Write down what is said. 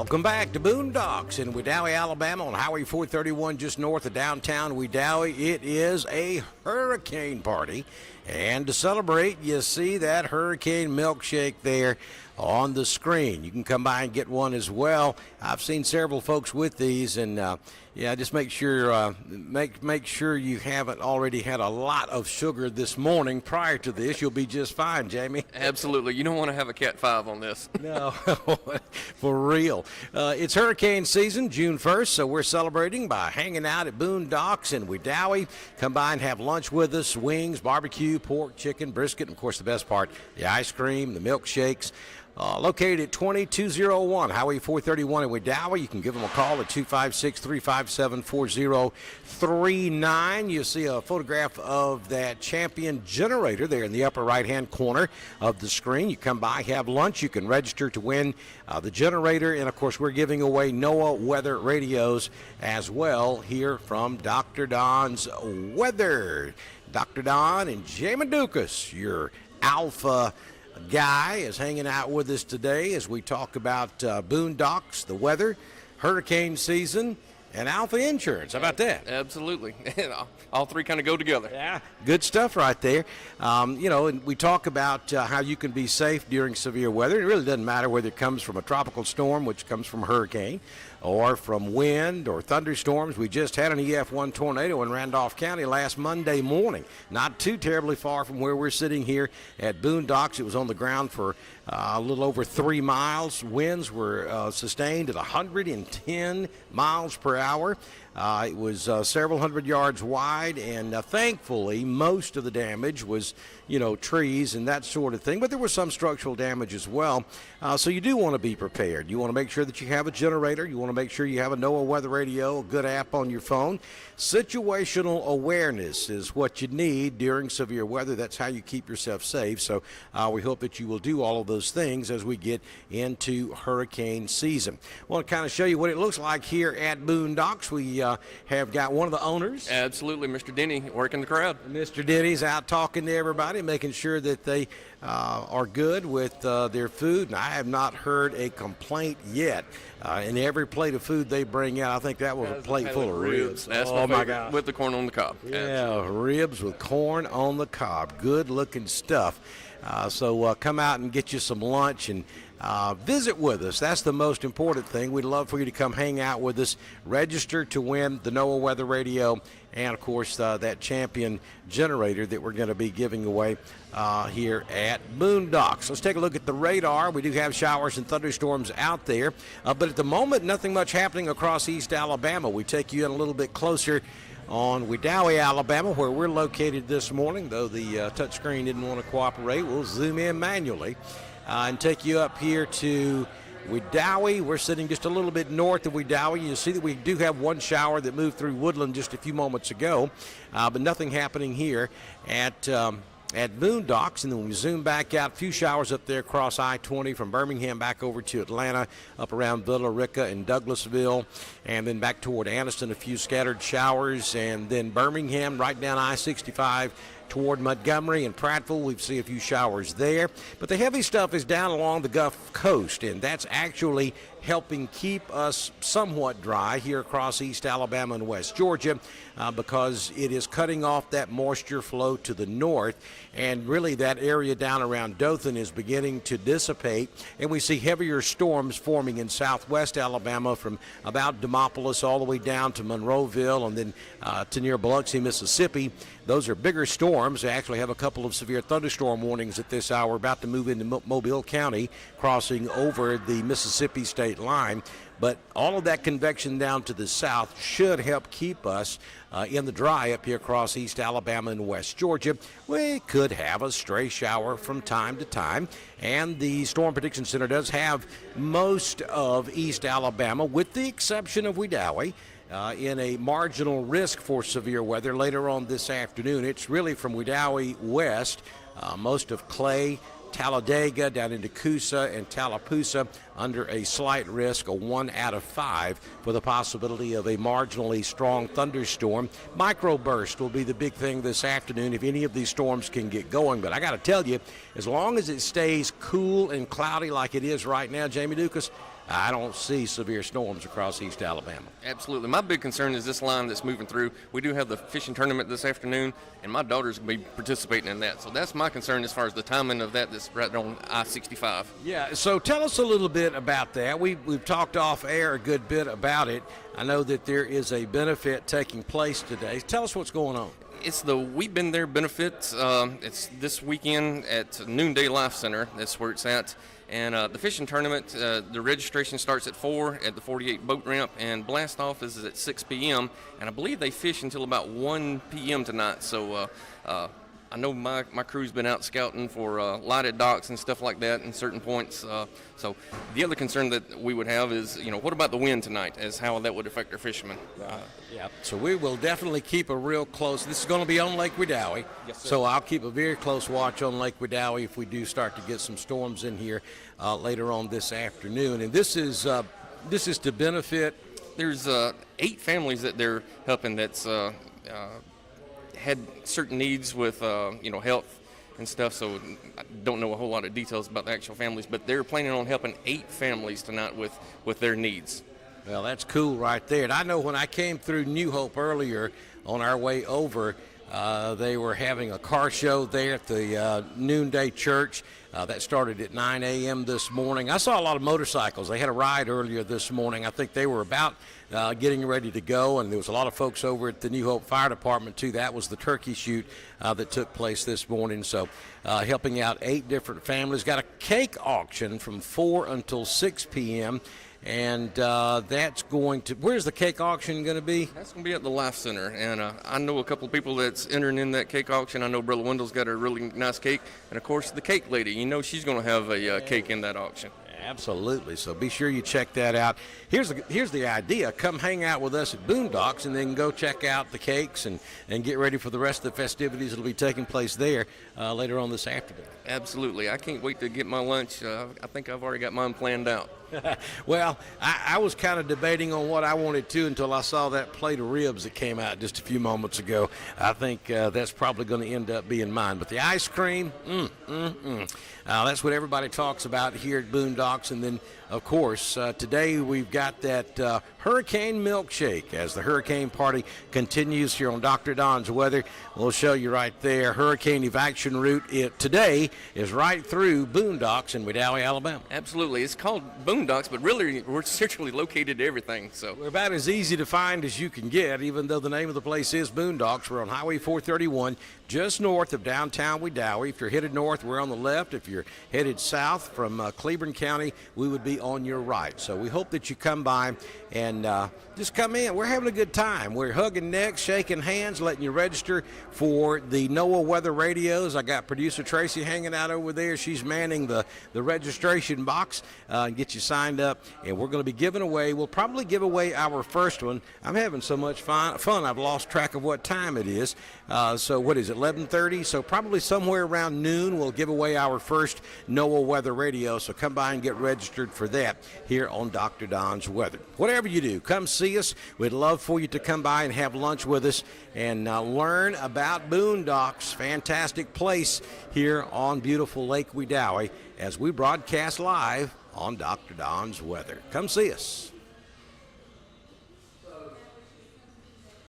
Welcome back to Boondocks in Wedowee, Alabama on Highway 431 just north of downtown Wedowee. It is a hurricane party. And to celebrate, you see that hurricane milkshake there on the screen. You can come by and get one as well. I've seen several folks with these, and just make sure make sure you haven't already had a lot of sugar this morning prior to this. You'll be just fine, Jamie. Absolutely. You don't want to have a Cat 5 on this. No, for real. It's hurricane season, June 1st, so we're celebrating by hanging out at Boondocks in Wedowee. Come by and have lunch with us, wings, barbecue, pork, chicken, brisket, and, of course, the best part, the ice cream, the milkshakes. Located at 2201 Highway 431 in Wedowee. You can give them a call at 256-357-4039. You see a photograph of that Champion generator there in the upper right-hand corner of the screen. You come by, have lunch. You can register to win the generator. And, of course, we're giving away NOAA weather radios as well here from Dr. Don's Weather. Dr. Don and Jamie Dukas, your Alpha guy, is hanging out with us today as we talk about Boondocks, the weather, hurricane season, and Alpha Insurance. How about that? Absolutely. All three kind of go together. Yeah, good stuff right there. And we talk about how you can be safe during severe weather. It really doesn't matter whether it comes from a tropical storm, which comes from a hurricane, or from wind or thunderstorms. We just had an EF1 tornado in Randolph County last Monday morning, not too terribly far from where we're sitting here at Boondocks. It was on the ground for a little over 3 miles. Winds were sustained at 110 miles per hour. It was several hundred yards wide, and thankfully most of the damage was, trees and that sort of thing, but there was some structural damage as well. So you do want to be prepared. You want to make sure that you have a generator. You want to make sure you have a NOAA weather radio, a good app on your phone. Situational awareness is what you need during severe weather. That's how you keep yourself safe. So we hope that you will do all of those things as we get into hurricane season. I want to kind of show you what it looks like here at Boondocks. We have got one of the owners. Absolutely, Mr. Denny, working the crowd. Mr. Denny's out talking to everybody, making sure that they are good with their food, and I have not heard a complaint yet. In every plate of food they bring out, I think that was a plate full of ribs. That's my God. With the corn on the cob. Yeah, Absolutely. Ribs with corn on the cob. Good-looking stuff. So come out and get you some lunch and visit with us. That's the most important thing. We'd love for you to come hang out with us. Register to win the NOAA Weather Radio and, of course, that Champion generator that we're going to be giving away here at Boondocks. Let's take a look at the radar. We do have showers and thunderstorms out there, but at the moment, nothing much happening across East Alabama. We take you in a little bit closer on Wedowee, Alabama, where we're located this morning. Though the touchscreen didn't want to cooperate, we'll zoom in manually and take you up here to Wedowee. We're sitting just a little bit north of Wedowee. You see that we do have one shower that moved through Woodland just a few moments ago, but nothing happening here at Boondocks. And then when we zoom back out, a few showers up there across I-20 from Birmingham back over to Atlanta, up around Villa Rica and Douglasville, and then back toward Anniston, a few scattered showers, and then Birmingham right down I-65 toward Montgomery and Prattville. We see a few showers there, but the heavy stuff is down along the Gulf Coast, and that's actually helping keep us somewhat dry here across East Alabama and West Georgia because it is cutting off that moisture flow to the north, and really that area down around Dothan is beginning to dissipate, and we see heavier storms forming in southwest Alabama from about Demopolis all the way down to Monroeville and then to near Biloxi, Mississippi. Those are bigger storms. They actually have a couple of severe thunderstorm warnings at this hour, about to move into Mobile County, crossing over the Mississippi state line. But all of that convection down to the south should help keep us in the dry up here across East Alabama and West Georgia. We could have a stray shower from time to time, and the Storm Prediction Center does have most of East Alabama, with the exception of Wedowee, in a marginal risk for severe weather later on this afternoon. It's really from Wedowee west, most of Clay, Talladega, down into Coosa and Tallapoosa under a slight risk, a 1 out of 5 for the possibility of a marginally strong thunderstorm. Microburst will be the big thing this afternoon if any of these storms can get going. But I got to tell you, as long as it stays cool and cloudy like it is right now, Jamie Dukas, I don't see severe storms across East Alabama. Absolutely. My big concern is this line that's moving through. We do have the fishing tournament this afternoon, and my daughter's going to be participating in that. So that's my concern as far as the timing of that that's right on I-65. Yeah, so tell us a little bit about that. We've talked off air a good bit about it. I know that there is a benefit taking place today. Tell us what's going on. It's the We've Been There benefit. It's this weekend at Noonday Life Center. That's where it's at. And the fishing tournament, the registration starts at 4 at the 48 boat ramp, and blast off is at 6 p.m. And I believe they fish until about 1 p.m. tonight. So I know my crew's been out scouting for lighted docks and stuff like that in certain points. So the other concern that we would have is, what about the wind tonight, as how that would affect our fishermen. Yeah. So we will definitely keep a real close. This is going to be on Lake Wedowee. Yes, sir. So I'll keep a very close watch on Lake Wedowee if we do start to get some storms in here later on this afternoon. And this is to benefit. There's 8 families that they're helping that's had certain needs with health and stuff, so I don't know a whole lot of details about the actual families, but they're planning on helping 8 families tonight with their needs. Well, that's cool right there. And I know when I came through New Hope earlier on our way over, they were having a car show there at the Noonday Church. That started at 9 a.m. this morning. I saw a lot of motorcycles. They had a ride earlier this morning. I think they were about getting ready to go, and there was a lot of folks over at the New Hope Fire Department, too. That was the turkey shoot that took place this morning. So helping out 8 different families. Got a cake auction from 4 until 6 p.m., and that's going to, where's the cake auction going to be? That's going to be at the Life Center, and I know a couple of people that's entering in that cake auction. I know Brother Wendell's got a really nice cake, and of course the cake lady, she's going to have a cake in that auction. Absolutely. So be sure you check that out. Here's the idea. Come hang out with us at Boondocks and then go check out the cakes and get ready for the rest of the festivities that will be taking place there later on this afternoon. Absolutely. I can't wait to get my lunch. I think I've already got mine planned out. Well, I was kind of debating on what I wanted to until I saw that plate of ribs that came out just a few moments ago. I think that's probably going to end up being mine. But the ice cream, that's what everybody talks about here at Boondocks. And then, of course, today we've got that hurricane milkshake as the hurricane party continues here on Dr. Don's Weather. We'll show you right there. Hurricane evacuation route today is right through Boondocks in Wedowee, Alabama. Absolutely. It's called Boondocks, but really we're centrally located to everything. So we're about as easy to find as you can get, even though the name of the place is Boondocks. We're on Highway 431, just north of downtown Wedowee. If you're headed north, we're on the left. If you're headed south from Cleburne County, we would be on your right. So we hope that you come by and just come in. We're having a good time. We're hugging necks, shaking hands, letting you register for the NOAA weather radios. I got producer Tracy hanging out over there. She's manning the registration box and get you signed up. And we're going to be giving away, we'll probably give away our first one. I'm having so much fun I've lost track of what time it is. So what is it, 11:30? So probably somewhere around noon we'll give away our first NOAA weather radio. So come by and get registered for that here on Dr. Don's Weather. Whatever you do, come see us. We'd love for you to come by and have lunch with us and learn about Boondocks. Fantastic place here on beautiful Lake Wedowee as we broadcast live on Dr. Don's Weather. Come see us.